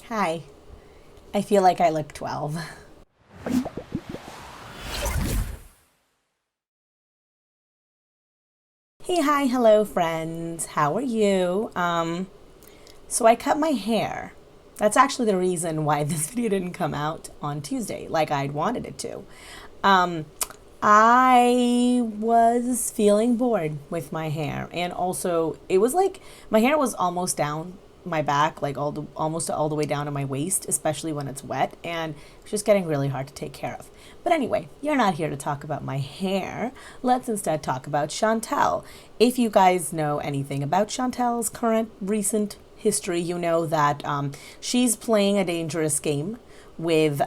Hi. I feel like I look 12. Hey, hi, hello, friends. How are you? So I cut my hair. That's actually the reason why this video didn't come out on Tuesday, like I'd wanted it to. Um, I was feeling bored with my hair, and also it was like my hair was almost down my back, like almost all the way down to my waist, especially when it's wet, and it's just getting really hard to take care of. But anyway, you're not here to talk about my hair. Let's instead talk about Chantal. If you guys know anything about Chantal's current recent history, you know that she's playing a dangerous game with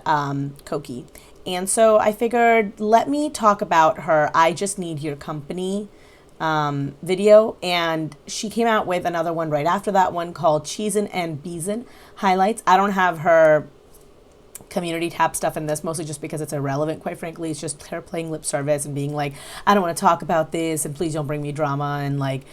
Koki. And so I figured, let me talk about her I Just Need Your Company video. And she came out with another one right after that one called Cheezin and Beezin highlights. I don't have her community tab stuff in this, mostly just because it's irrelevant, quite frankly. It's just her playing lip service and being like, I don't want to talk about this, and please don't bring me drama, and like,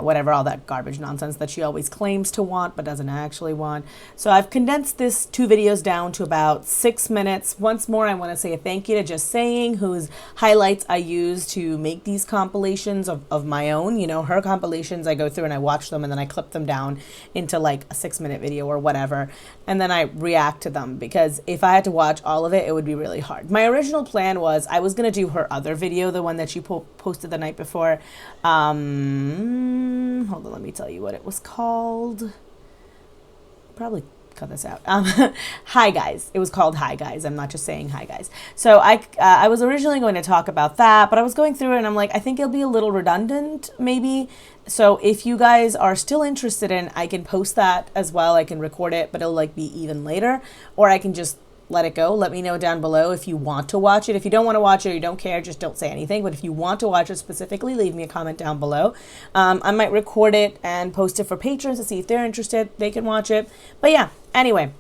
whatever, all that garbage nonsense that she always claims to want but doesn't actually want. So I've condensed this 2 videos down to about 6 minutes. Once more, I want to say a thank you to Just Saying, whose highlights I use to make these compilations of my own. You know, her compilations, I go through and I watch them, and then I clip them down into like a 6 minute video or whatever, and then I react to them, because if I had to watch all of it, it would be really hard. My original plan was I was going to do her other video, the one that she posted the night before. Hold on, let me tell you what it was called. Probably cut this out. Hi guys. It was called Hi Guys. I'm not just saying hi guys. So I was originally going to talk about that, but I was going through it and I'm like, I think it'll be a little redundant maybe. So if you guys are still interested in, I can post that as well. I can record it, but it'll like be even later, or I can just let it go. Let me know down below if you want to watch it. If you don't want to watch it or you don't care, just don't say anything. But if you want to watch it specifically, leave me a comment down below. I might record it and post it for patrons to see if they're interested. They can watch it. But yeah, anyway,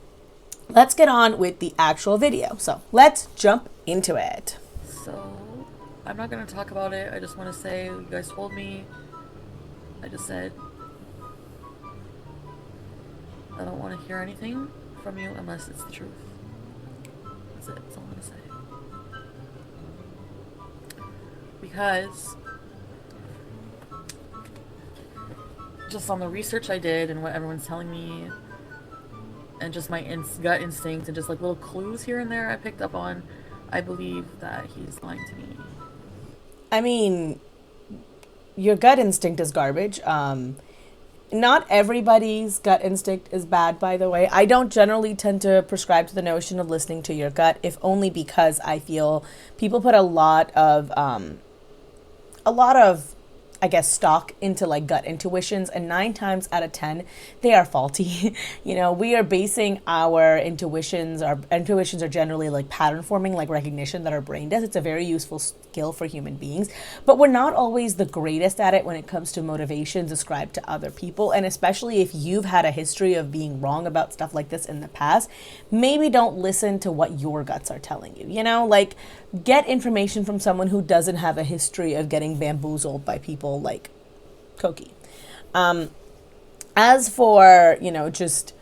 let's get on with the actual video. So let's jump into it. So I'm not going to talk about it. I just want to say, you guys told me. I just said I don't want to hear anything from you unless it's the truth. That's it. That's all I'm gonna say. Because just on the research I did and what everyone's telling me, and just my gut instinct and just like little clues here and there I picked up on, I believe that he's lying to me. I mean, your gut instinct is garbage. Not everybody's gut instinct is bad, by the way. I don't generally tend to prescribe to the notion of listening to your gut, if only because I feel people put a lot of I guess, stock into like gut intuitions, and 9 times out of 10, they are faulty. You know, we are basing our intuitions are generally like pattern forming, like recognition that our brain does. It's a very useful skill for human beings, but we're not always the greatest at it when it comes to motivations ascribed to other people. And especially if you've had a history of being wrong about stuff like this in the past, maybe don't listen to what your guts are telling you. You know, like, get information from someone who doesn't have a history of getting bamboozled by people like Koki. As for, just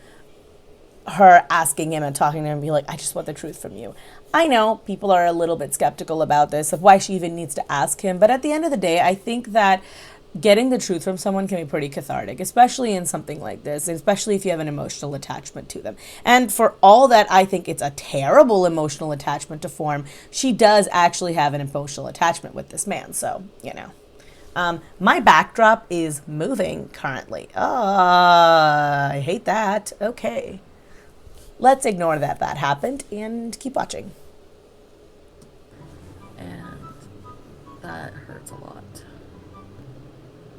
her asking him and talking to him and be like, I just want the truth from you. I know people are a little bit skeptical about this, of why she even needs to ask him. But at the end of the day, I think that getting the truth from someone can be pretty cathartic, especially in something like this, especially if you have an emotional attachment to them. And for all that I think it's a terrible emotional attachment to form, she does actually have an emotional attachment with this man. So, my backdrop is moving currently. I hate that. Okay. Let's ignore that happened and keep watching. And that hurts a lot.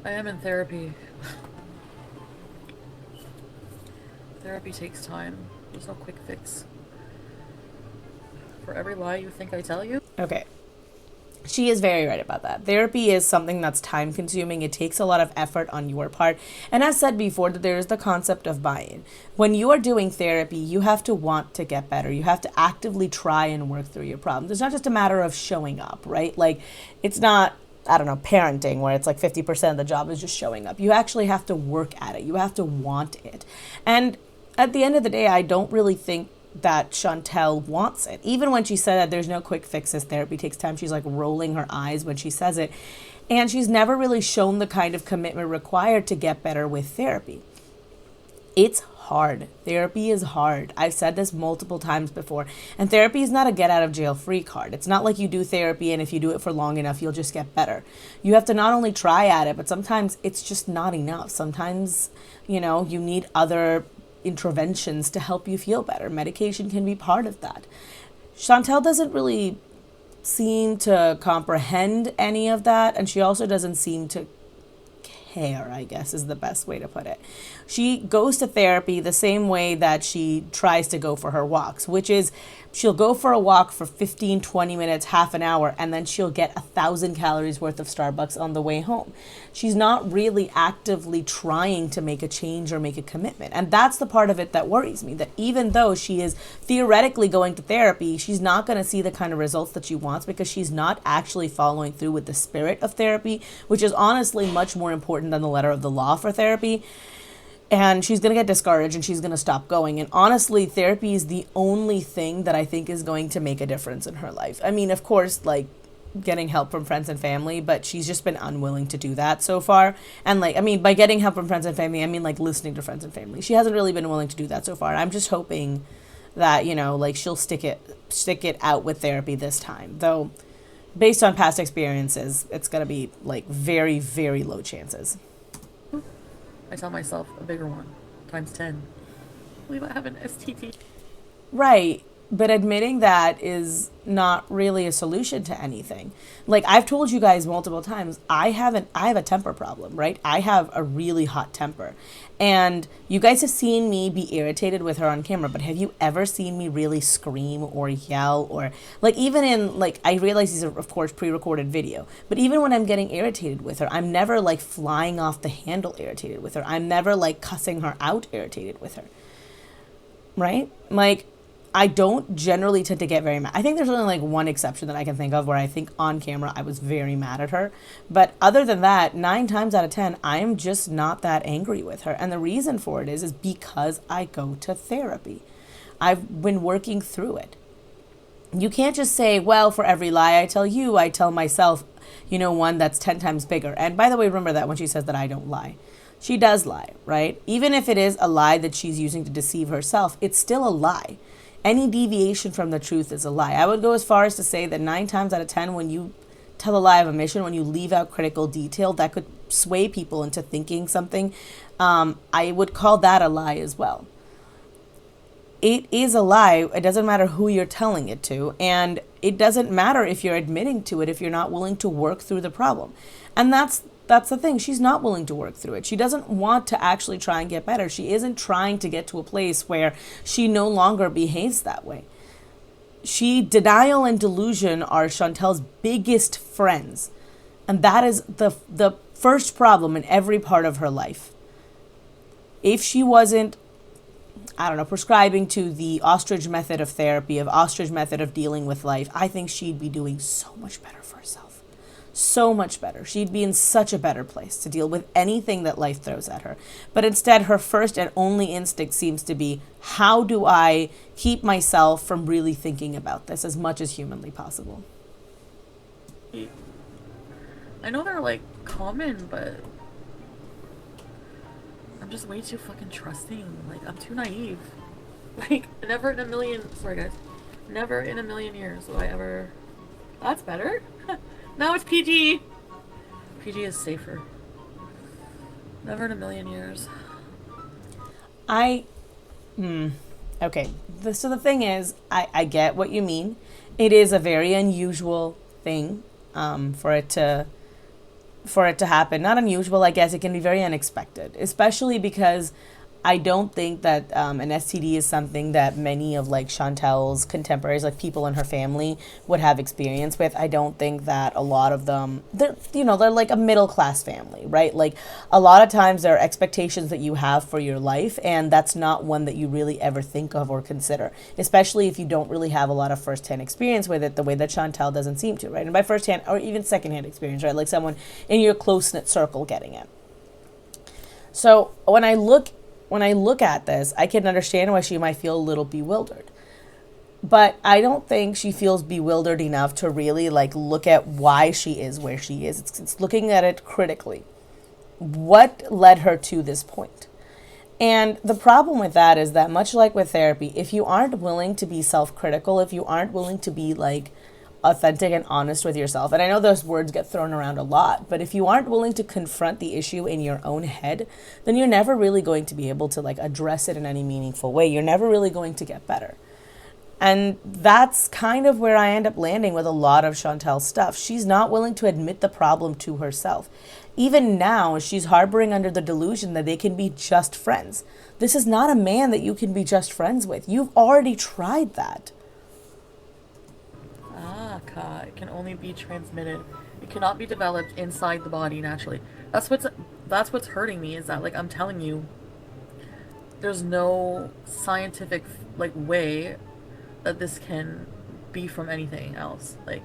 I am in therapy. Therapy takes time. There's no quick fix. For every lie you think I tell you. Okay. She is very right about that. Therapy is something that's time consuming. It takes a lot of effort on your part. And as said before, that there is the concept of buy-in. When you are doing therapy, you have to want to get better. You have to actively try and work through your problems. It's not just a matter of showing up, right? Like, it's not, I don't know, parenting where it's like 50% of the job is just showing up. You actually have to work at it. You have to want it. And at the end of the day, I don't really think that Chantal wants it. Even when she said that there's no quick fixes, therapy takes time, she's like rolling her eyes when she says it. And she's never really shown the kind of commitment required to get better with therapy. It's hard. Therapy is hard. I've said this multiple times before. And therapy is not a get out of jail free card. It's not like you do therapy and if you do it for long enough, you'll just get better. You have to not only try at it, but sometimes it's just not enough. Sometimes, you need other interventions to help you feel better. Medication can be part of that. Chantal doesn't really seem to comprehend any of that, and she also doesn't seem to care, I guess is the best way to put it. She goes to therapy the same way that she tries to go for her walks, which is she'll go for a walk for 15, 20 minutes, half an hour, and then she'll get 1,000 calories worth of Starbucks on the way home. She's not really actively trying to make a change or make a commitment. And that's the part of it that worries me, that even though she is theoretically going to therapy, she's not going to see the kind of results that she wants because she's not actually following through with the spirit of therapy, which is honestly much more important than the letter of the law for therapy. And she's going to get discouraged and she's going to stop going. And honestly, therapy is the only thing that I think is going to make a difference in her life. I mean, of course, like getting help from friends and family, but she's just been unwilling to do that so far. And by getting help from friends and family, I mean like listening to friends and family. She hasn't really been willing to do that so far. I'm just hoping that, she'll stick it out with therapy this time. Though, based on past experiences, it's going to be like very, very low chances. I tell myself a bigger one, times 10. I believe I have an STD. Right. But admitting that is not really a solution to anything. Like I've told you guys multiple times, I have a temper problem, right? I have a really hot temper. And you guys have seen me be irritated with her on camera, but have you ever seen me really scream or yell or even in I realize these are of course pre-recorded video, but even when I'm getting irritated with her, I'm never flying off the handle irritated with her. I'm never cussing her out irritated with her. Right? I don't generally tend to get very mad. I think there's only one exception that I can think of where I think on camera I was very mad at her. But other than that, 9 times out of 10, I am just not that angry with her. And the reason for it is because I go to therapy. I've been working through it. You can't just say, well, for every lie I tell you, I tell myself, one that's 10 times bigger. And by the way, remember that when she says that I don't lie. She does lie, right? Even if it is a lie that she's using to deceive herself, it's still a lie. Any deviation from the truth is a lie. I would go as far as to say that 9 times out of 10, when you tell a lie of omission, when you leave out critical detail that could sway people into thinking something, I would call that a lie as well. It is a lie. It doesn't matter who you're telling it to, and it doesn't matter if you're admitting to it if you're not willing to work through the problem. And that's the thing. She's not willing to work through it. She doesn't want to actually try and get better. She isn't trying to get to a place where she no longer behaves that way. Denial and delusion are Chantal's biggest friends. And that is the first problem in every part of her life. If she wasn't, prescribing to the ostrich method of therapy, of ostrich method of dealing with life, I think she'd be doing so much better for herself. So much better. She'd be in such a better place to deal with anything that life throws at her. But instead, her first and only instinct seems to be, how do I keep myself from really thinking about this as much as humanly possible? I know they're common, but I'm just way too fucking trusting. I'm too naive. Never in a million, sorry guys, never in a million years will I ever, that's better. Now it's PG. PG is safer. Never in a million years. Okay. So the thing is, I get what you mean. It is a very unusual thing for it to happen. Not unusual, I guess. It can be very unexpected, especially because I don't think that an STD is something that many of Chantal's contemporaries, people in her family, would have experience with. I don't think that a lot of them, they're a middle class family, right? A lot of times there are expectations that you have for your life, and that's not one that you really ever think of or consider, especially if you don't really have a lot of firsthand experience with it, the way that Chantal doesn't seem to, right? And by firsthand or even secondhand experience, right? Someone in your close-knit circle getting it. So when I look when I look at this, I can understand why she might feel a little bewildered. But I don't think she feels bewildered enough to really like look at why she is where she is. It's looking at it critically. What led her to this point? And the problem with that is that, much like with therapy, if you aren't willing to be self-critical, if you aren't willing to be like authentic and honest with yourself, and I know those words get thrown around a lot, but if you aren't willing to confront the issue in your own head, then you're never really going to be able to like address it in any meaningful way. You're never really going to get better. And that's kind of where I end up landing with a lot of Chantal's stuff. She's not willing to admit the problem to herself. Even now, she's harboring under the delusion that they can be just friends. This is not a man that you can be just friends with. You've already tried that. Ka, it can only be transmitted. It cannot be developed inside the body naturally. That's what's hurting me, is that like I'm telling you, there's no scientific like way that this can be from anything else. Like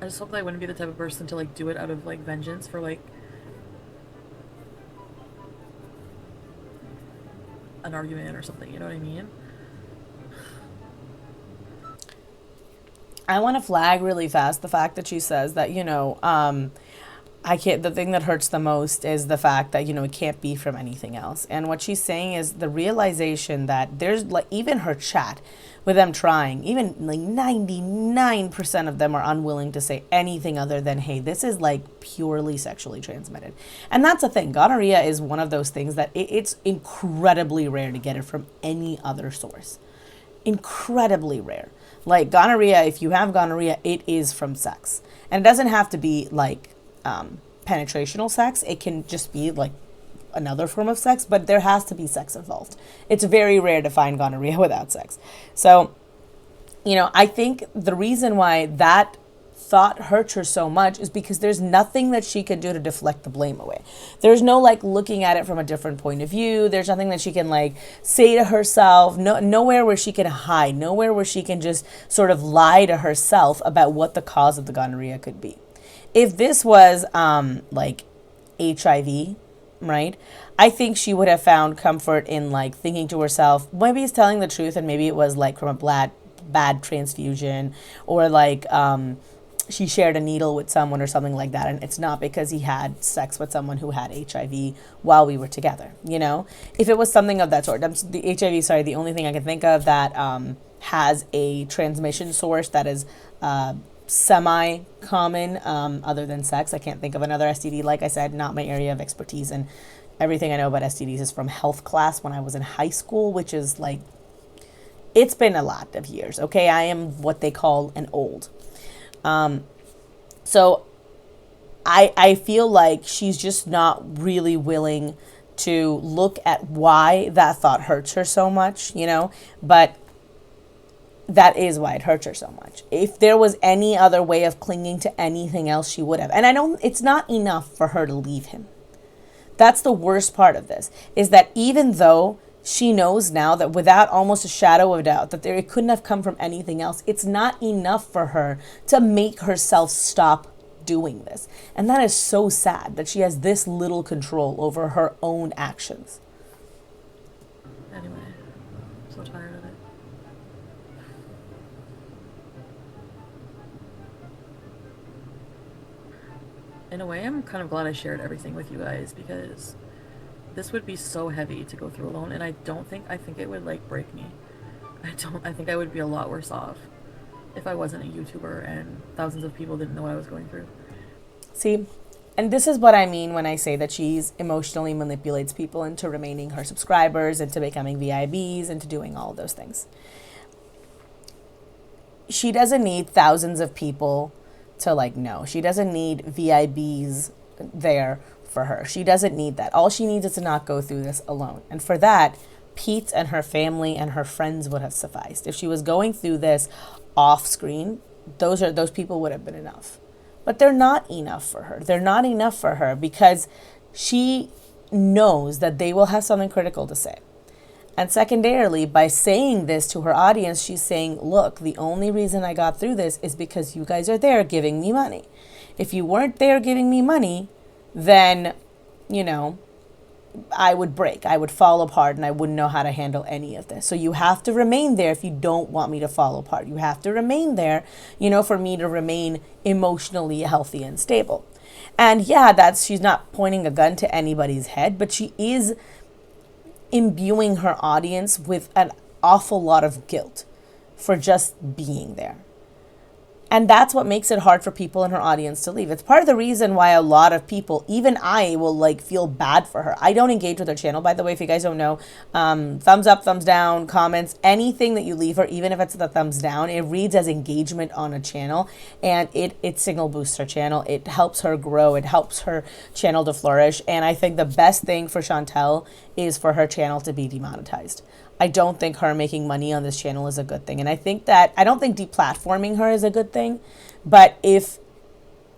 I just hope that I wouldn't be the type of person to like do it out of like vengeance for like an argument or something, you know what I mean? I want to flag really fast the fact that she says that, I can't, the thing that hurts the most is the fact that, it can't be from anything else. And what she's saying is the realization that there's like, even her chat with them trying, even like 99% of them are unwilling to say anything other than, hey, this is like purely sexually transmitted. And that's the thing. Gonorrhea is one of those things that it's incredibly rare to get it from any other source. Incredibly rare. Like gonorrhea, if you have gonorrhea, it is from sex. And it doesn't have to be like penetrational sex. It can just be like another form of sex, but there has to be sex involved. It's very rare to find gonorrhea without sex. So, I think the reason why that thought hurts her so much is because there's nothing that she can do to deflect the blame away. There's no like looking at it from a different point of view. There's nothing that she can like say to herself. Nowhere where she can hide. Nowhere where she can just sort of lie to herself about what the cause of the gonorrhea could be. If this was like HIV, right, I think she would have found comfort in like thinking to herself, maybe he's telling the truth and maybe it was like from a bad transfusion, or like she shared a needle with someone or something like that, and it's not because he had sex with someone who had HIV while we were together, If it was something of that sort. The HIV, the only thing I can think of that has a transmission source that is semi-common other than sex. I can't think of another STD. Like I said, not my area of expertise, and everything I know about STDs is from health class when I was in high school, which is like, it's been a lot of years, okay? I am what they call an old. So I feel like she's just not really willing to look at why that thought hurts her so much, but that is why it hurts her so much. If there was any other way of clinging to anything else, she would have. And I know it's not enough for her to leave him. That's the worst part of this, is that even though she knows now that without almost a shadow of doubt that it couldn't have come from anything else, it's not enough for her to make herself stop doing this. And that is so sad that she has this little control over her own actions. Anyway, I'm so tired of it. In a way, I'm kind of glad I shared everything with you guys, because this would be so heavy to go through alone, and I think it would like break me. I think I would be a lot worse off if I wasn't a YouTuber and thousands of people didn't know what I was going through. See, and this is what I mean when I say that she's emotionally manipulates people into remaining her subscribers, into becoming VIBs, into doing all of those things. She doesn't need thousands of people to like know. She doesn't need VIBs there for her. She doesn't need that. All she needs is to not go through this alone. And for that, Pete and her family and her friends would have sufficed. If she was going through this off screen, those people would have been enough. But they're not enough for her. They're not enough for her because she knows that they will have something critical to say. And secondarily, by saying this to her audience, she's saying, look, the only reason I got through this is because you guys are there giving me money. If you weren't there giving me money, then, you know, I would break, I would fall apart, and I wouldn't know how to handle any of this. So you have to remain there if you don't want me to fall apart. You have to remain there, you know, for me to remain emotionally healthy and stable. And yeah, she's not pointing a gun to anybody's head, but she is imbuing her audience with an awful lot of guilt for just being there. And that's what makes it hard for people in her audience to leave. It's part of the reason why a lot of people, even I, will like feel bad for her. I don't engage with her channel, by the way, if you guys don't know. Thumbs up, thumbs down, comments, anything that you leave her, even if it's the thumbs down, it reads as engagement on a channel, and it signal boosts her channel. It helps her grow. It helps her channel to flourish. And I think the best thing for Chantal is for her channel to be demonetized. I don't think her making money on this channel is a good thing. And I don't think deplatforming her is a good thing. But if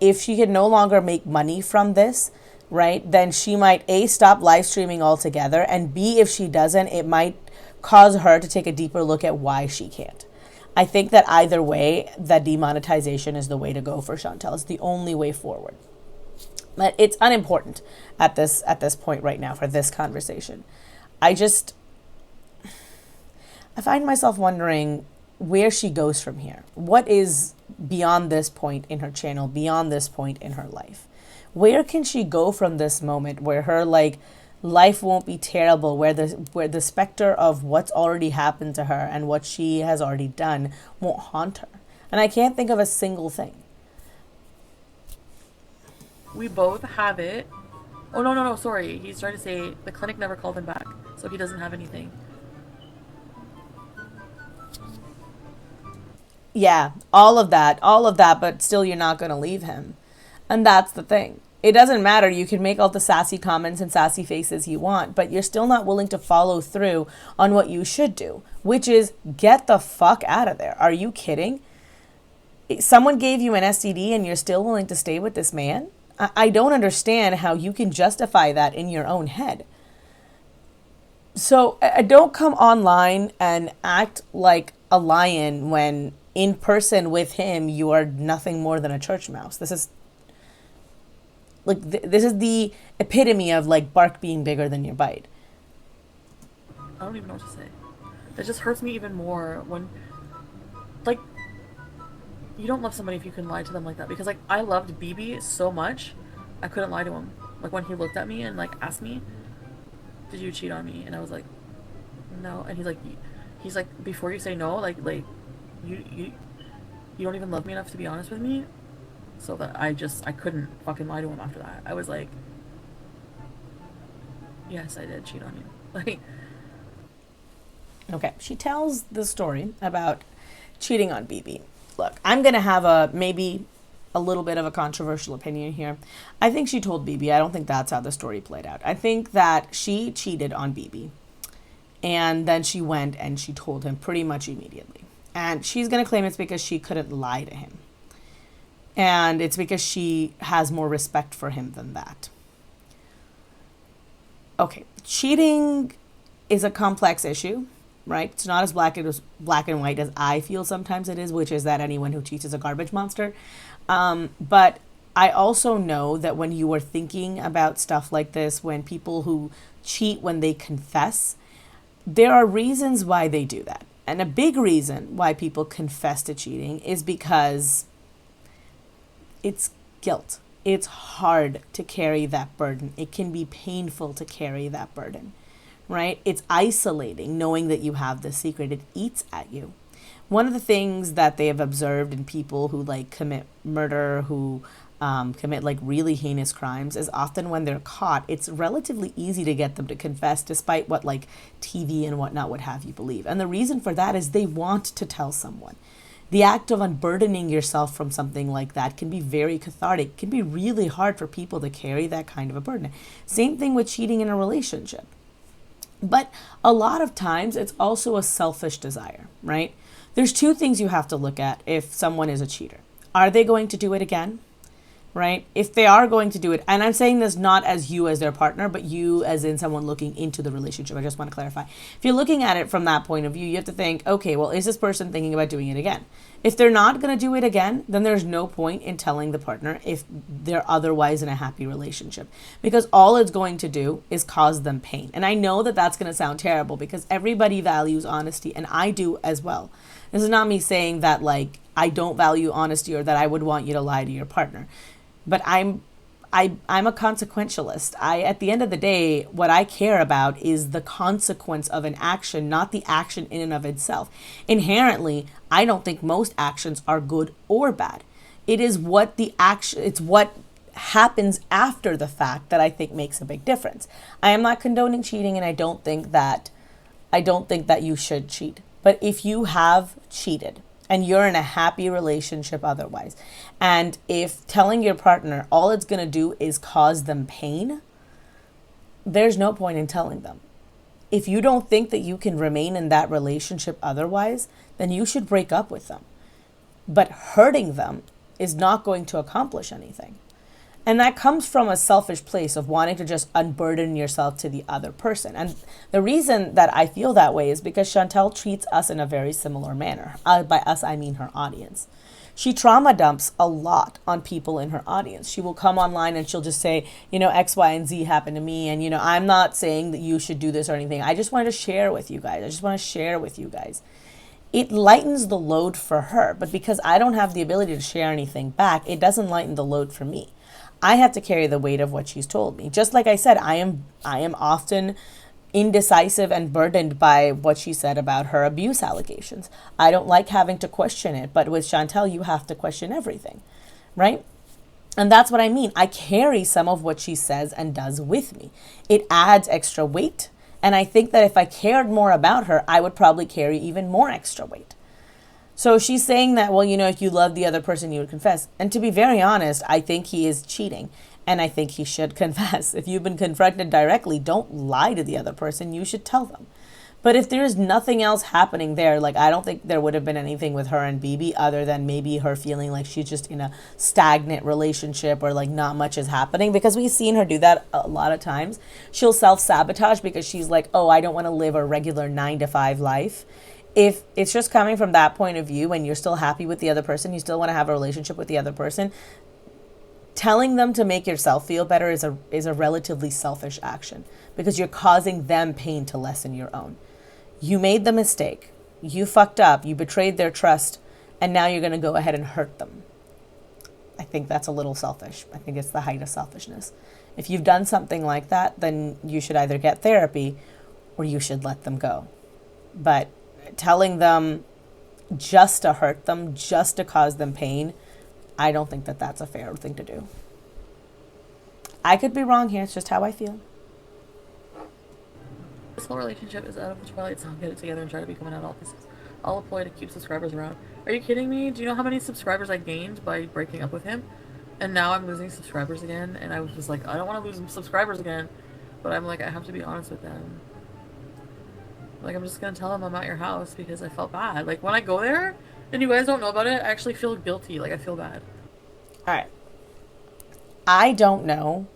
she can no longer make money from this, right, then she might A, stop live streaming altogether, and B, if she doesn't, it might cause her to take a deeper look at why she can't. I think that either way, that demonetization is the way to go for Chantal. It's the only way forward. But it's unimportant at this point right now for this conversation. I find myself wondering where she goes from here. What is beyond this point in her channel, beyond this point in her life? Where can she go from this moment where her life won't be terrible, where the specter of what's already happened to her and what she has already done won't haunt her? And I can't think of a single thing. We both have it. Oh, no, sorry. He's trying to say the clinic never called him back, so he doesn't have anything. Yeah, all of that, but still you're not going to leave him. And that's the thing. It doesn't matter. You can make all the sassy comments and sassy faces you want, but you're still not willing to follow through on what you should do, which is get the fuck out of there. Are you kidding? Someone gave you an STD and you're still willing to stay with this man? I don't understand how you can justify that in your own head. So don't come online and act like a lion when in person with him you are nothing more than a church mouse. This is like this is the epitome of like bark being bigger than your bite. I don't even know what to say. It just hurts me even more when, like, you don't love somebody if you can lie to them like that. Because like I loved BB so much, I couldn't lie to him. Like when he looked at me and like asked me, "Did you cheat on me?" And I was like, "No." And he's like, "Before you say no, like you don't even love me enough to be honest with me." So that I couldn't fucking lie to him after that. I was like, "Yes, I did cheat on you." Like, okay, she tells the story about cheating on BB. Look, I'm gonna have maybe a little bit of a controversial opinion here. I think she told BB. I don't think that's how the story played out. I think that she cheated on BB, and then she went and she told him pretty much immediately. And she's gonna claim it's because she couldn't lie to him. And it's because she has more respect for him than that. Okay, cheating is a complex issue, right? It's not as black and white as I feel sometimes it is, which is that anyone who cheats is a garbage monster. But I also know that when you are thinking about stuff like this, when people who cheat, when they confess, there are reasons why they do that. And a big reason why people confess to cheating is because it's guilt. It's hard to carry that burden. It can be painful to carry that burden, right? It's isolating knowing that you have this secret. It eats at you. One of the things that they have observed in people who like commit murder, who commit like really heinous crimes, is often when they're caught, it's relatively easy to get them to confess despite what like TV and whatnot would have you believe. And the reason for that is they want to tell someone. The act of unburdening yourself from something like that can be very cathartic. It can be really hard for people to carry that kind of a burden. Same thing with cheating in a relationship. But a lot of times it's also a selfish desire, right? There's two things you have to look at if someone is a cheater. Are they going to do it again? right? If they are going to do it, and I'm saying this not as you as their partner, but you as in someone looking into the relationship. I just want to clarify. If you're looking at it from that point of view, you have to think, okay, well, is this person thinking about doing it again? If they're not going to do it again, then there's no point in telling the partner if they're otherwise in a happy relationship, because all it's going to do is cause them pain. And I know that that's going to sound terrible because everybody values honesty, and I do as well. This is not me saying that like I don't value honesty or that I would want you to lie to your partner. But I'm a consequentialist. At the end of the day, what I care about is the consequence of an action, not the action in and of itself. Inherently, I don't think most actions are good or bad. It is what the action, it's what happens after the fact that I think makes a big difference. I am not condoning cheating, and I don't think that you should cheat. But if you have cheated, and you're in a happy relationship otherwise, and if telling your partner all it's going to do is cause them pain, there's no point in telling them. If you don't think that you can remain in that relationship otherwise, then you should break up with them. But hurting them is not going to accomplish anything. And that comes from a selfish place of wanting to just unburden yourself to the other person. And the reason that I feel that way is because Chantal treats us in a very similar manner. By us, I mean her audience. She trauma dumps a lot on people in her audience. She will come online and she'll just say, X, Y, and Z happened to me. And, I'm not saying that you should do this or anything. I just wanted to share with you guys. It lightens the load for her. But because I don't have the ability to share anything back, it doesn't lighten the load for me. I have to carry the weight of what she's told me. Just like I said, I am often indecisive and burdened by what she said about her abuse allegations. I don't like having to question it, but with Chantal, you have to question everything, right? And that's what I mean. I carry some of what she says and does with me. It adds extra weight. And I think that if I cared more about her, I would probably carry even more extra weight. So she's saying that, well, if you love the other person, you would confess. And to be very honest, I think he is cheating. And I think he should confess. If you've been confronted directly, don't lie to the other person. You should tell them. But if there's nothing else happening there, like I don't think there would have been anything with her and BB other than maybe her feeling like she's just in a stagnant relationship or like not much is happening, because we've seen her do that a lot of times. She'll self-sabotage because she's like, oh, I don't want to live a regular 9-to-5 life. If it's just coming from that point of view and you're still happy with the other person, you still want to have a relationship with the other person, telling them to make yourself feel better is a relatively selfish action, because you're causing them pain to lessen your own. You made the mistake. You fucked up. You betrayed their trust. And now you're going to go ahead and hurt them. I think that's a little selfish. I think it's the height of selfishness. If you've done something like that, then you should either get therapy or you should let them go. But telling them just to hurt them, just to cause them pain, I don't think that that's a fair thing to do. I could be wrong here. It's just how I feel. This whole relationship is out of the twilight, so I'll get it together and try to become an adult. I'll apply to keep subscribers around. Are you kidding me? Do you know how many subscribers I gained by breaking up with him? And now I'm losing subscribers again, and I was just like, I don't want to lose subscribers again. But I'm like, I have to be honest with them. Like, I'm just gonna tell them I'm at your house because I felt bad. Like, when I go there, and you guys don't know about it, I actually feel guilty. Like, I feel bad. Alright. I don't know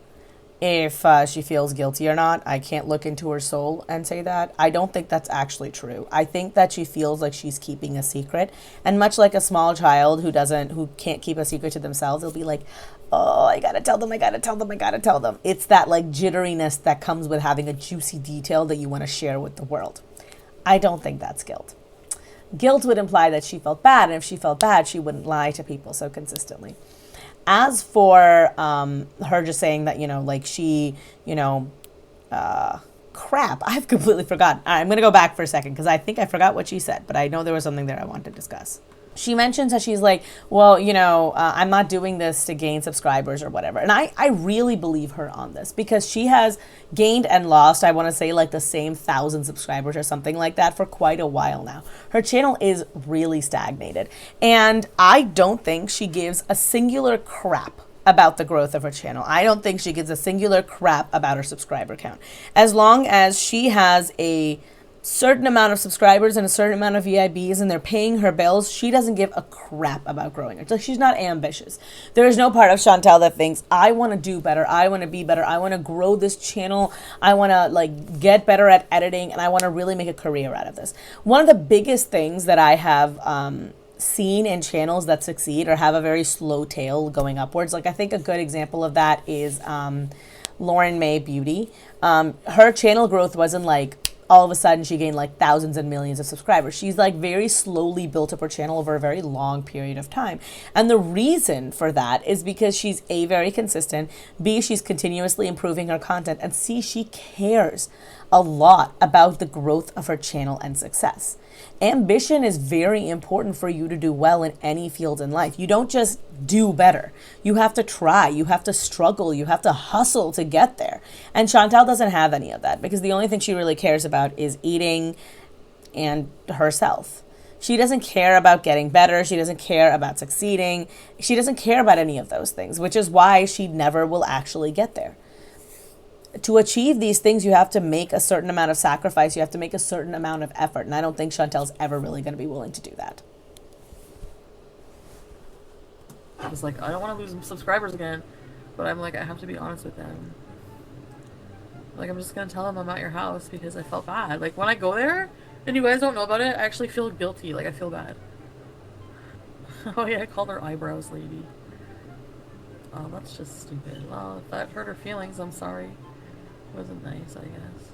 if she feels guilty or not. I can't look into her soul and say that. I don't think that's actually true. I think that she feels like she's keeping a secret. And much like a small child who can't keep a secret to themselves, they'll be like, oh, I gotta tell them. It's that like jitteriness that comes with having a juicy detail that you want to share with the world. I don't think that's guilt. Guilt would imply that she felt bad, and if she felt bad, she wouldn't lie to people so consistently. As for her just saying that, crap, I've completely forgotten. I'm going to go back for a second because I think I forgot what she said, but I know there was something there I wanted to discuss. She mentions that she's like, well, I'm not doing this to gain subscribers or whatever. And I really believe her on this because she has gained and lost, I want to say like the same 1,000 subscribers or something like that for quite a while now. Her channel is really stagnated. And I don't think she gives a singular crap about the growth of her channel. I don't think she gives a singular crap about her subscriber count. As long as she has a certain amount of subscribers and a certain amount of VIBs and they're paying her bills, she doesn't give a crap about growing. It's like she's not ambitious. There is no part of Chantal that thinks, I want to do better, I want to be better, I want to grow this channel, I want to like get better at editing, and I want to really make a career out of this. One of the biggest things that I have seen in channels that succeed or have a very slow tail going upwards, like I think a good example of that is Lauren May Beauty. Her channel growth wasn't like all of a sudden she gained like thousands and millions of subscribers. She's like very slowly built up her channel over a very long period of time. And the reason for that is because she's A, very consistent, B, she's continuously improving her content, and C, she cares a lot about the growth of her channel and success. Ambition is very important for you to do well in any field in life. You don't just do better. You have to try, you have to struggle, you have to hustle to get there. And Chantal doesn't have any of that because the only thing she really cares about is eating and herself. She doesn't care about getting better. She doesn't care about succeeding. She doesn't care about any of those things, which is why she never will actually get there. To achieve these things, you have to make a certain amount of sacrifice. You have to make a certain amount of effort. And I don't think Chantal's ever really going to be willing to do that. I was like, I don't want to lose subscribers again. But I'm like, I have to be honest with them. Like, I'm just going to tell them I'm at your house because I felt bad. Like, when I go there and you guys don't know about it, I actually feel guilty. Like, I feel bad. Oh, yeah, I called her eyebrows lady. Oh, that's just stupid. Well, if that hurt her feelings, I'm sorry. Wasn't nice, I guess.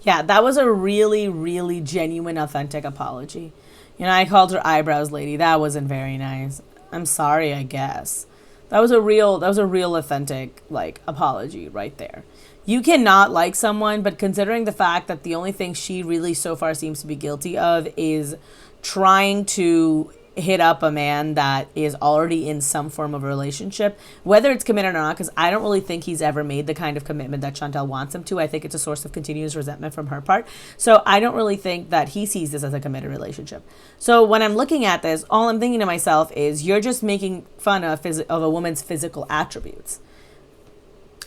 Yeah, that was a really, really genuine, authentic apology. You know, I called her eyebrows lady. That wasn't very nice. I'm sorry, I guess. That was a real authentic, like, apology right there. You cannot like someone, but considering the fact that the only thing she really so far seems to be guilty of is trying to hit up a man that is already in some form of relationship, whether it's committed or not, because I don't really think he's ever made the kind of commitment that Chantal wants him to. I think it's a source of continuous resentment from her part. So I don't really think that he sees this as a committed relationship. So when I'm looking at this, all I'm thinking to myself is, you're just making fun of a woman's physical attributes.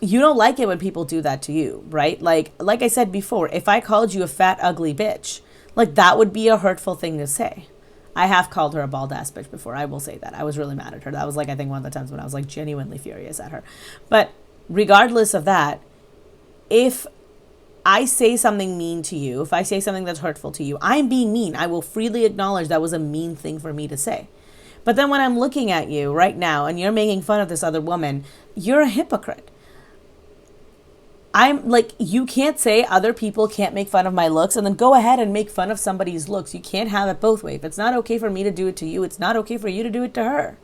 You don't like it when people do that to you, right? Like I said before, if I called you a fat, ugly bitch, like that would be a hurtful thing to say. I have called her a bald ass bitch before. I will say that. I was really mad at her. That was like, I think one of the times when I was like genuinely furious at her. But regardless of that, if I say something mean to you, if I say something that's hurtful to you, I'm being mean. I will freely acknowledge that was a mean thing for me to say. But then when I'm looking at you right now and you're making fun of this other woman, you're a hypocrite. I'm like, you can't say other people can't make fun of my looks and then go ahead and make fun of somebody's looks. You can't have it both ways. If it's not okay for me to do it to you, it's not okay for you to do it to her.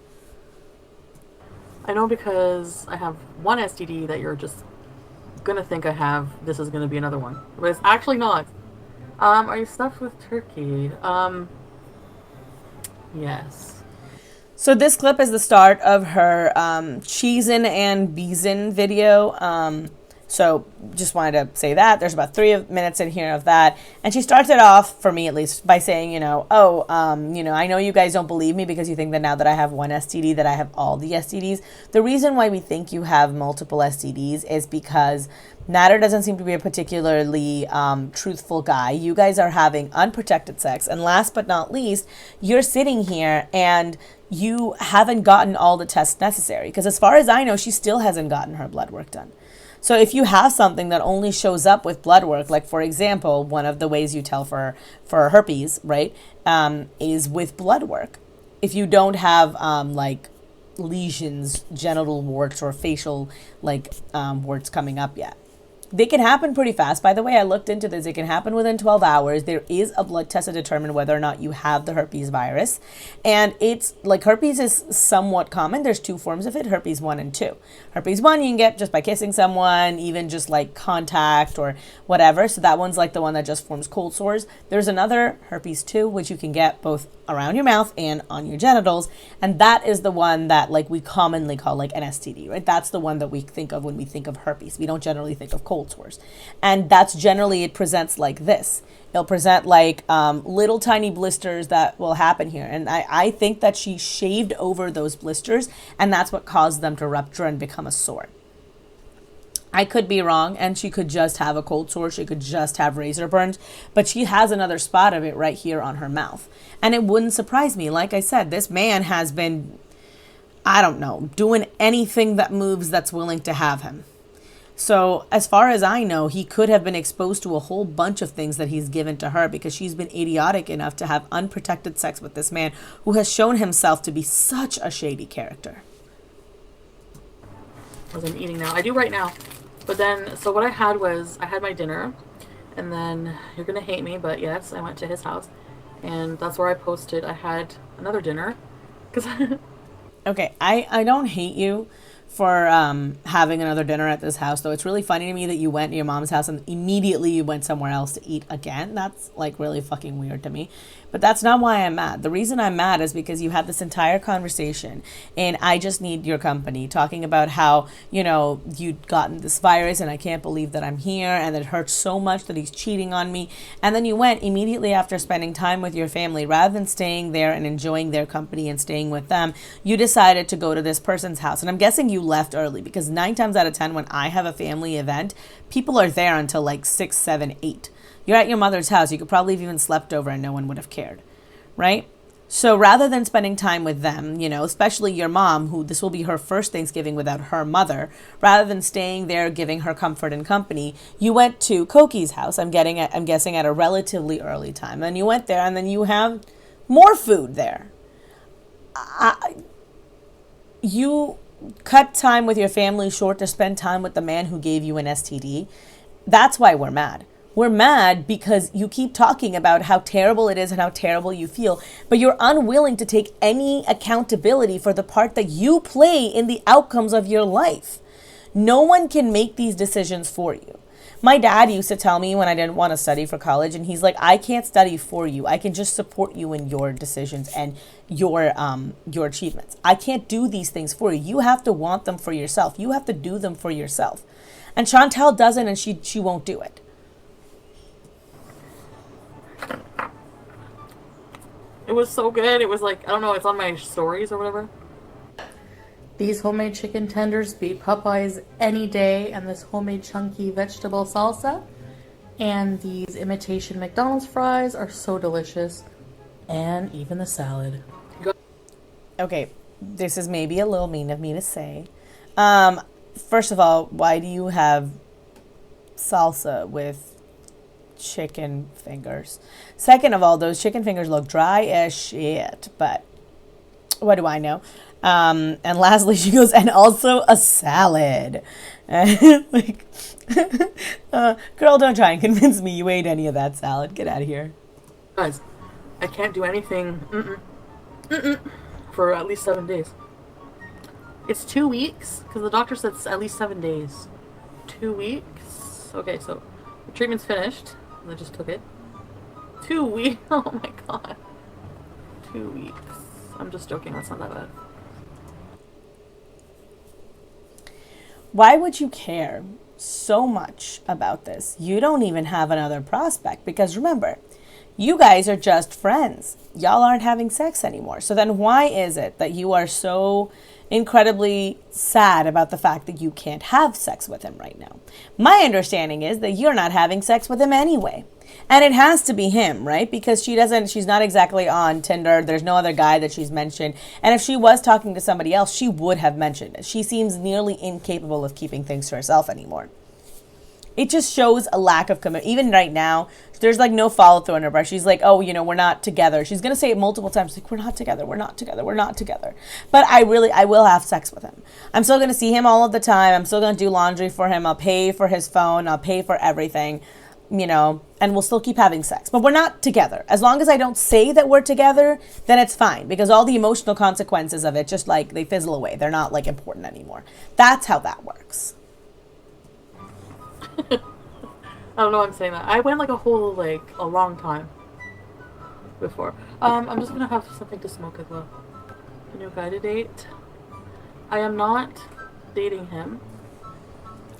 I know, because I have one STD that you're just gonna think I have. This is gonna be another one, but it's actually not. Are you stuffed with turkey? Yes. So this clip is the start of her Cheezin and Beezin video. So just wanted to say that. There's about 3 minutes in here of that. And she starts it off, for me at least, by saying, you know, I know you guys don't believe me because you think that now that I have one STD that I have all the STDs. The reason why we think you have multiple STDs is because Nader doesn't seem to be a particularly truthful guy. You guys are having unprotected sex. And last but not least, you're sitting here and you haven't gotten all the tests necessary. Because as far as I know, she still hasn't gotten her blood work done. So if you have something that only shows up with blood work, like for example, one of the ways you tell for herpes, right, is with blood work. If you don't have like lesions, genital warts, or facial like warts coming up yet. They can happen pretty fast. By the way, I looked into this. It can happen within 12 hours. There is a blood test to determine whether or not you have the herpes virus. And it's like, herpes is somewhat common. There's 2 forms of it, herpes 1 and 2. Herpes 1 you can get just by kissing someone, even just like contact or whatever. So that one's like the one that just forms cold sores. There's another herpes 2, which you can get both around your mouth and on your genitals. And that is the one that like we commonly call like an STD, right? That's the one that we think of when we think of herpes. We don't generally think of cold sores. And that's generally, it presents like this. It'll present like little tiny blisters that will happen here. And I think that she shaved over those blisters and that's what caused them to rupture and become a sore. I could be wrong, and she could just have a cold sore. She could just have razor burns, but she has another spot of it right here on her mouth. And it wouldn't surprise me. Like I said, this man has been, I don't know, doing anything that moves that's willing to have him. So as far as I know, he could have been exposed to a whole bunch of things that he's given to her because she's been idiotic enough to have unprotected sex with this man who has shown himself to be such a shady character. As I'm eating now. I do right now. But then, so what I had was, I had my dinner, and then, you're gonna hate me, but yes, I went to his house, and that's where I posted I had another dinner, because Okay, I don't hate you for having another dinner at this house, though. It's really funny to me that you went to your mom's house and immediately you went somewhere else to eat again. That's like really fucking weird to me. But that's not why I'm mad. The reason I'm mad is because you had this entire conversation and I just need your company talking about how, you know, you'd gotten this virus and I can't believe that I'm here and it hurts so much that he's cheating on me. And then you went immediately after spending time with your family, rather than staying there and enjoying their company and staying with them, you decided to go to this person's house. And I'm guessing you left early because 9 times out of 10 when I have a family event, people are there until like 6, 7, 8. You're at your mother's house. You could probably have even slept over and no one would have cared, right? So rather than spending time with them, you know, especially your mom, who this will be her first Thanksgiving without her mother, rather than staying there giving her comfort and company, you went to Koki's house. I'm guessing at a relatively early time. And you went there and then you have more food there. You cut time with your family short to spend time with the man who gave you an STD. That's why we're mad. We're mad because you keep talking about how terrible it is and how terrible you feel, but you're unwilling to take any accountability for the part that you play in the outcomes of your life. No one can make these decisions for you. My dad used to tell me when I didn't want to study for college, and he's like, I can't study for you. I can just support you in your decisions and your achievements. I can't do these things for you. You have to want them for yourself. You have to do them for yourself. And Chantal doesn't, and she won't do it. it was so good. It was like, I don't know, it's on my stories or whatever. These homemade chicken tenders beat Popeyes any day, and this homemade chunky vegetable salsa and these imitation McDonald's fries are so delicious, and even the salad. Okay, this is maybe a little mean of me to say. First of all, why do you have salsa with chicken fingers? Second of all, those chicken fingers look dry as shit, but what do I know? And lastly, she goes, and also a salad. Like, girl, don't try and convince me you ate any of that salad. Get out of here. Guys, I can't do anything for at least 7 days. It's 2 weeks, because the doctor said it's at least 7 days. 2 weeks? Okay, so the treatment's finished. I just took it. 2 weeks? Oh my god. 2 weeks. I'm just joking, that's not that bad. Why would you care so much about this? You don't even have another prospect, because remember, you guys are just friends. Y'all aren't having sex anymore. So then why is it that you are so incredibly sad about the fact that you can't have sex with him right now? My understanding is that you're not having sex with him anyway. And it has to be him, right? Because she's not exactly on Tinder. There's no other guy that she's mentioned. And if she was talking to somebody else, she would have mentioned it. She seems nearly incapable of keeping things to herself anymore. It just shows a lack of commitment. Even right now, there's like no follow through on her part. She's like, oh, you know, we're not together. She's going to say it multiple times. Like, we're not together. We're not together. We're not together. But I will have sex with him. I'm still going to see him all of the time. I'm still going to do laundry for him. I'll pay for his phone. I'll pay for everything, you know, and we'll still keep having sex. But we're not together. As long as I don't say that we're together, then it's fine. Because all the emotional consequences of it, just like they fizzle away. They're not like important anymore. That's how that works. I don't know why I'm saying that. I went like a long time before. I'm just gonna have something to smoke as well. A new guy to date. I am not dating him.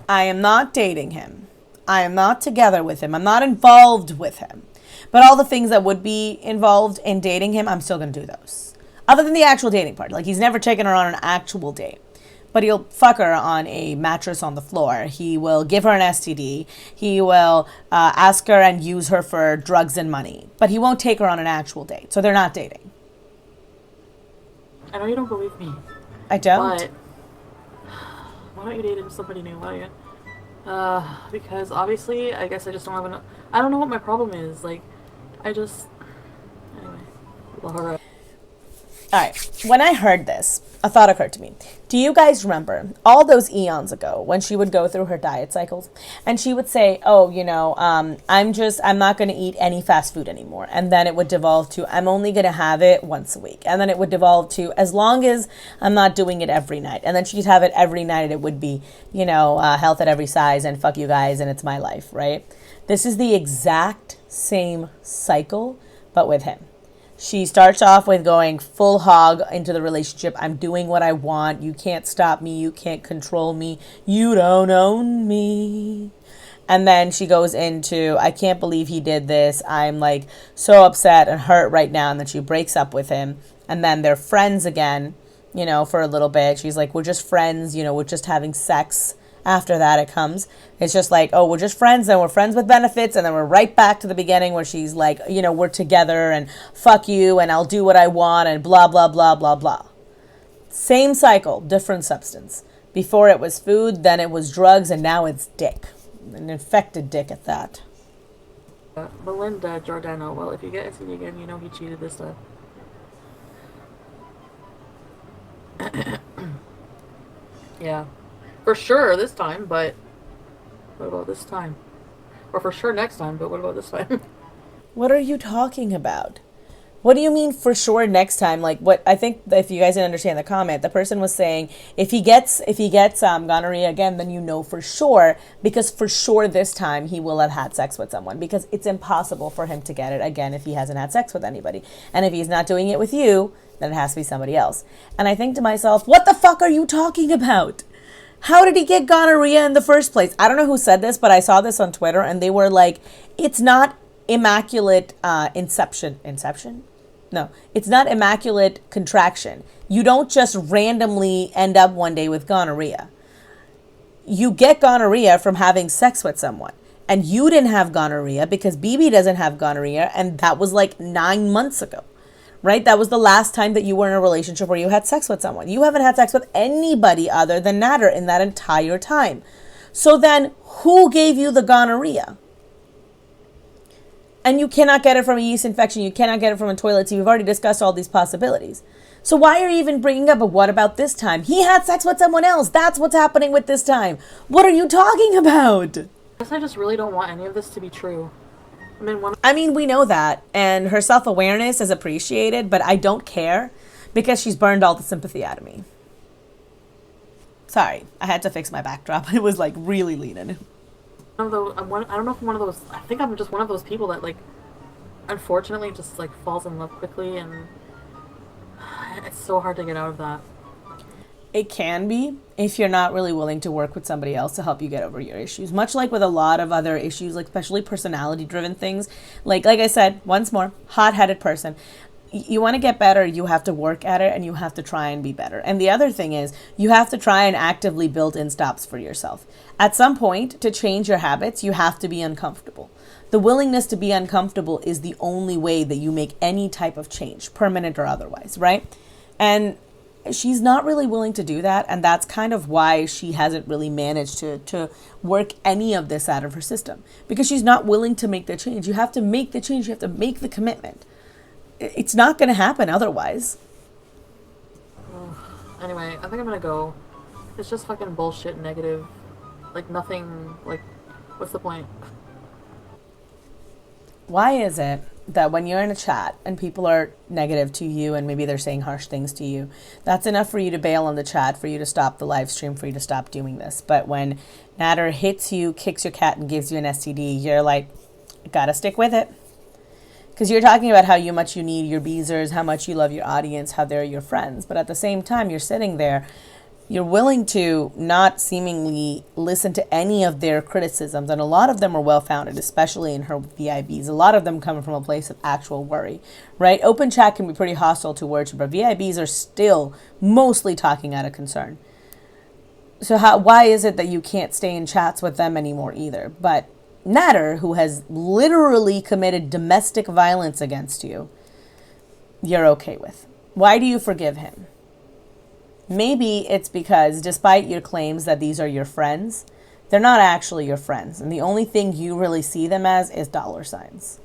I am not dating him. I am not together with him. I'm not involved with him. But all the things that would be involved in dating him, I'm still gonna do those. Other than the actual dating part. Like, he's never taken her on an actual date. but he'll fuck her on a mattress on the floor. He will give her an STD. He will ask her and use her for drugs and money, but he won't take her on an actual date. So they're not dating. I know you don't believe me. I don't. But why don't you date somebody new? Why don't you? Because obviously, I guess I just don't have enough. I don't know what my problem is. Like, I just. Anyway. Laura. Alright, when I heard this, a thought occurred to me. Do you guys remember all those eons ago when she would go through her diet cycles and she would say, oh, you know, I'm not going to eat any fast food anymore. And then it would devolve to, I'm only going to have it once a week. And then it would devolve to, as long as I'm not doing it every night. And then she'd have it every night. It would be, you know, health at every size and fuck you guys and it's my life, right? This is the exact same cycle, but with him. She starts off with going full hog into the relationship. I'm doing what I want. You can't stop me. You can't control me. You don't own me. And then she goes into, I can't believe he did this. I'm like so upset and hurt right now. And then she breaks up with him. And then they're friends again, you know, for a little bit. She's like, we're just friends. You know, we're just having sex. After that, it comes. It's just like, oh, we're just friends, and we're friends with benefits, and then we're right back to the beginning where she's like, you know, we're together, and fuck you, and I'll do what I want, and blah, blah, blah, blah, blah. Same cycle, different substance. Before it was food, then it was drugs, and now it's dick. An infected dick at that. Melinda Giordano, well, if you get STD again, you know he cheated this time. Yeah. For sure this time, but what about this time? Or for sure next time, but what about this time? What are you talking about? What do you mean for sure next time? Like, what I think, if you guys didn't understand the comment, the person was saying if he gets gonorrhea again, then you know for sure, because for sure this time he will have had sex with someone, because it's impossible for him to get it again if he hasn't had sex with anybody. And if he's not doing it with you, then it has to be somebody else. And I think to myself, what the fuck are you talking about? How did he get gonorrhea in the first place? I don't know who said this, but I saw this on Twitter, and they were like, it's not immaculate inception. No, it's not immaculate contraction. You don't just randomly end up one day with gonorrhea. You get gonorrhea from having sex with someone. And you didn't have gonorrhea because BB doesn't have gonorrhea, and that was like 9 months ago. Right? That was the last time that you were in a relationship where you had sex with someone. You haven't had sex with anybody other than Nader in that entire time. So then, who gave you the gonorrhea? And you cannot get it from a yeast infection. You cannot get it from a toilet seat. We've already discussed all these possibilities. So why are you even bringing up, but what about this time? He had sex with someone else. That's what's happening with this time. What are you talking about? I guess I just really don't want any of this to be true. I mean, we know that, and her self-awareness is appreciated, but I don't care because she's burned all the sympathy out of me. Sorry, I had to fix my backdrop. It was like really leaning. I don't know if I'm one of those. I think I'm just one of those people that, like, unfortunately just like falls in love quickly, and it's so hard to get out of that. It can be if you're not really willing to work with somebody else to help you get over your issues. Much like with a lot of other issues, like especially personality-driven things. Like I said, once more, hot-headed person. You want to get better, you have to work at it, and you have to try and be better. And the other thing is, you have to try and actively build in stops for yourself. At some point, to change your habits, you have to be uncomfortable. The willingness to be uncomfortable is the only way that you make any type of change, permanent or otherwise, right? And she's not really willing to do that, and that's kind of why she hasn't really managed to work any of this out of her system, because she's not willing to make the change. You have to make the change. You have to make the commitment. It's not going to happen otherwise. Anyway, I think I'm going to go. It's just fucking bullshit, negative. Like, nothing, like, what's the point? Why is it that when you're in a chat and people are negative to you and maybe they're saying harsh things to you, that's enough for you to bail on the chat, for you to stop the live stream, for you to stop doing this? But when Nader hits you, kicks your cat, and gives you an STD, you're like, gotta stick with it. Because you're talking about how much you need your Beezers, how much you love your audience, how they're your friends. But at the same time, you're sitting there, you're willing to not seemingly listen to any of their criticisms. And a lot of them are well-founded, especially in her VIBs. A lot of them come from a place of actual worry, right? Open chat can be pretty hostile towards her, but VIBs are still mostly talking out of concern. So why is it that you can't stay in chats with them anymore either? But Natter, who has literally committed domestic violence against you, you're okay with. Why do you forgive him? Maybe it's because despite your claims that these are your friends, they're not actually your friends. And the only thing you really see them as is dollar signs.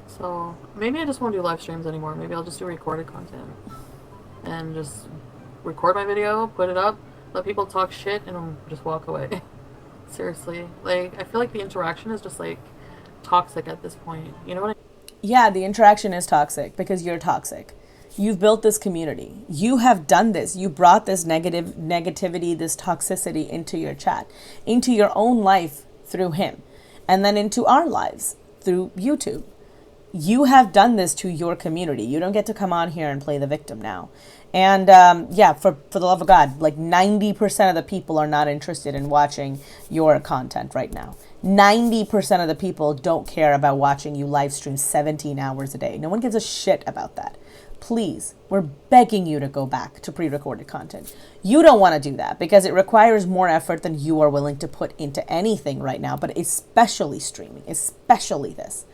So maybe I just won't do live streams anymore. Maybe I'll just do recorded content. And just record my video, put it up, let people talk shit, and just walk away. Seriously. Like, I feel like the interaction is just, like, toxic at this point. You know what I mean? Yeah, the interaction is toxic because you're toxic. You've built this community. You have done this. You brought this negativity, this toxicity into your chat, into your own life through him, and then into our lives through YouTube. You have done this to your community. You don't get to come on here and play the victim now. And yeah, for the love of God, like 90% of the people are not interested in watching your content right now. 90% of the people don't care about watching you live stream 17 hours a day. No one gives a shit about that. Please, we're begging you to go back to pre-recorded content. You don't want to do that because it requires more effort than you are willing to put into anything right now, but especially streaming, especially this.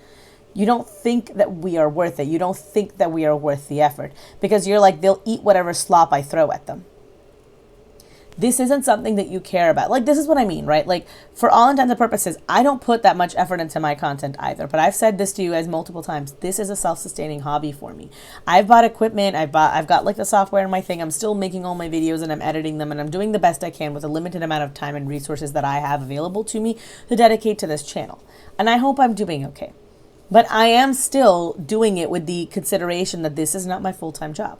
You don't think that we are worth it. You don't think that we are worth the effort because you're like, they'll eat whatever slop I throw at them. This isn't something that you care about. Like, this is what I mean, right? Like, for all intents and purposes, I don't put that much effort into my content either. But I've said this to you guys multiple times. This is a self-sustaining hobby for me. I've bought equipment. I've got like the software in my thing. I'm still making all my videos and I'm editing them and I'm doing the best I can with a limited amount of time and resources that I have available to me to dedicate to this channel. And I hope I'm doing okay. But I am still doing it with the consideration that this is not my full-time job.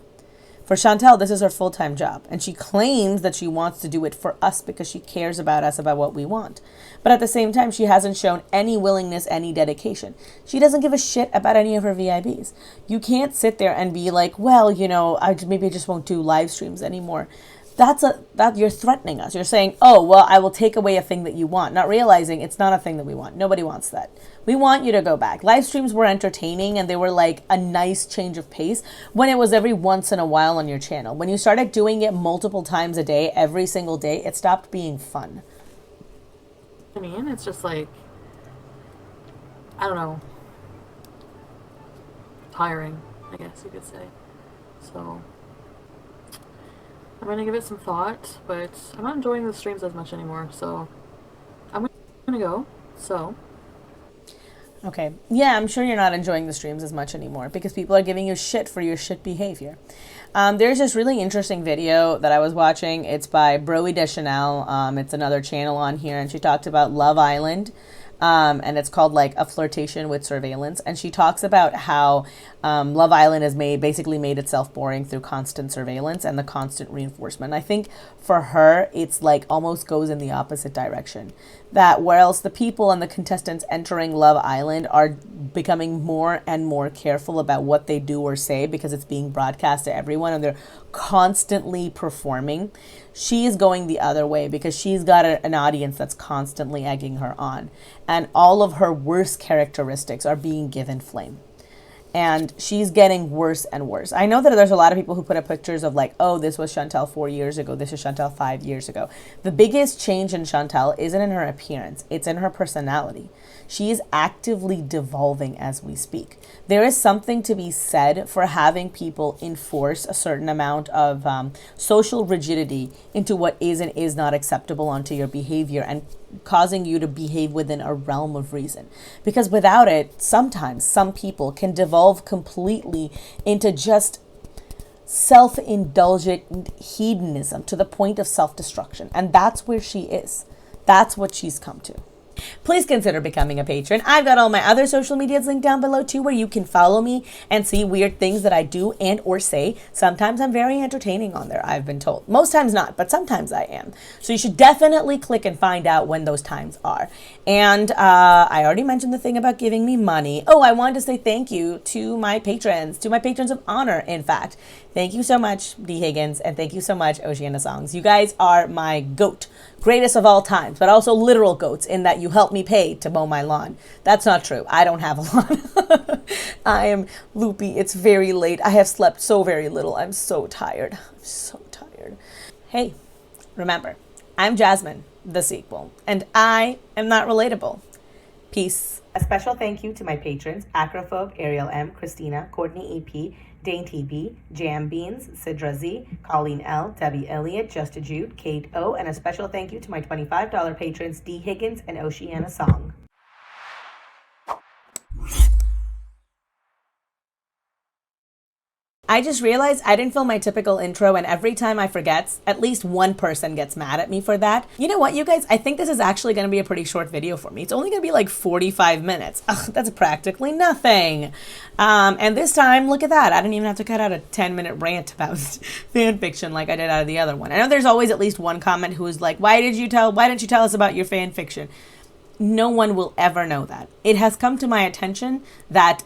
For Chantal, this is her full-time job. And she claims that she wants to do it for us because she cares about us, about what we want. But at the same time, she hasn't shown any willingness, any dedication. She doesn't give a shit about any of her VIBs. You can't sit there and be like, well, you know, maybe I just won't do live streams anymore. That you're threatening us. You're saying, oh, well, I will take away a thing that you want, not realizing it's not a thing that we want. Nobody wants that. We want you to go back. Live streams were entertaining and they were like a nice change of pace when it was every once in a while on your channel. When you started doing it multiple times a day, every single day, it stopped being fun. I mean, it's just like, I don't know, tiring, I guess you could say. So I'm going to give it some thought, but I'm not enjoying the streams as much anymore, so I'm going to go, so. Okay. Yeah, I'm sure you're not enjoying the streams as much anymore because people are giving you shit for your shit behavior. There's this really interesting video that I was watching. It's by Broe Deschanel. It's another channel on here, and she talked about Love Island. And it's called like A Flirtation with Surveillance. And she talks about how Love Island has basically made itself boring through constant surveillance and the constant reinforcement. I think for her, it's like almost goes in the opposite direction. That whereas the people and the contestants entering Love Island are becoming more and more careful about what they do or say because it's being broadcast to everyone and they're constantly performing, she is going the other way because she's got an audience that's constantly egging her on. And all of her worst characteristics are being given flame. And she's getting worse and worse. I know that there's a lot of people who put up pictures of like, oh, this was Chantal 4 years ago. This is Chantal 5 years ago. The biggest change in Chantal isn't in her appearance. It's in her personality. She is actively devolving as we speak. There is something to be said for having people enforce a certain amount of social rigidity into what is and is not acceptable onto your behavior and causing you to behave within a realm of reason. Because without it, sometimes some people can devolve completely into just self-indulgent hedonism to the point of self-destruction. And that's where she is. That's what she's come to. Please consider becoming a patron. I've got all my other social medias linked down below too, where you can follow me and see weird things that I do and or say. Sometimes I'm very entertaining on there, I've been told. Most times not, but sometimes I am. So you should definitely click and find out when those times are. And I already mentioned the thing about giving me money. Oh, I wanted to say thank you to my patrons of honor, in fact. Thank you so much, D. Higgins, and thank you so much, Oceana Songs. You guys are my goat. Greatest of all times, but also literal goats in that you help me pay to mow my lawn. That's not true. I don't have a lawn. I am loopy. It's very late. I have slept so very little. I'm so tired. I'm so tired. Hey, Remember, I'm Jasmine, the sequel, and I am not relatable. Peace. A special thank you to my patrons, Acrophobe, Ariel M, Christina, Courtney EP, Dane TB, Jam Beans, Sidra Z, Colleen L, Debbie Elliott, Just a Jude, Kate O, and a special thank you to my $25 patrons, D Higgins and Oceana Song. I just realized I didn't film my typical intro, and every time I forget, at least one person gets mad at me for that. You know what, you guys? I think this is actually going to be a pretty short video for me. It's only going to be like 45 minutes. Ugh, that's practically nothing. And this time, look at that. I didn't even have to cut out a 10-minute rant about fan fiction like I did out of the other one. I know there's always at least one comment who's like, why didn't you tell us about your fan fiction? No one will ever know that. It has come to my attention that,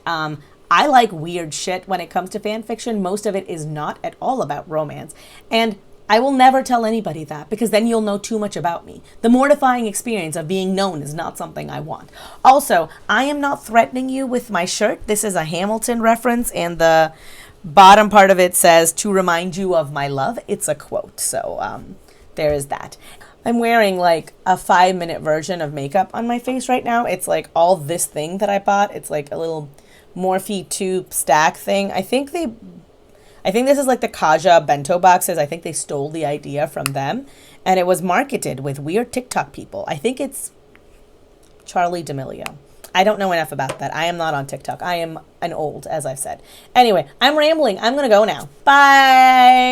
I like weird shit when it comes to fan fiction. Most of it is not at all about romance. And I will never tell anybody that, because then you'll know too much about me. The mortifying experience of being known is not something I want. Also, I am not threatening you with my shirt. This is a Hamilton reference, and the bottom part of it says, "To remind you of my love." It's a quote. So there is that. I'm wearing like a 5-minute version of makeup on my face right now. It's like all this thing that I bought. It's like a little Morphe tube stack thing. I think this is like the Kaja bento boxes. I think they stole the idea from them, and it was marketed with weird TikTok people. I think it's Charlie D'Amelio. I don't know enough about that. I am not on TikTok. I am an old, as I've said. Anyway, I'm rambling. I'm gonna go now. Bye.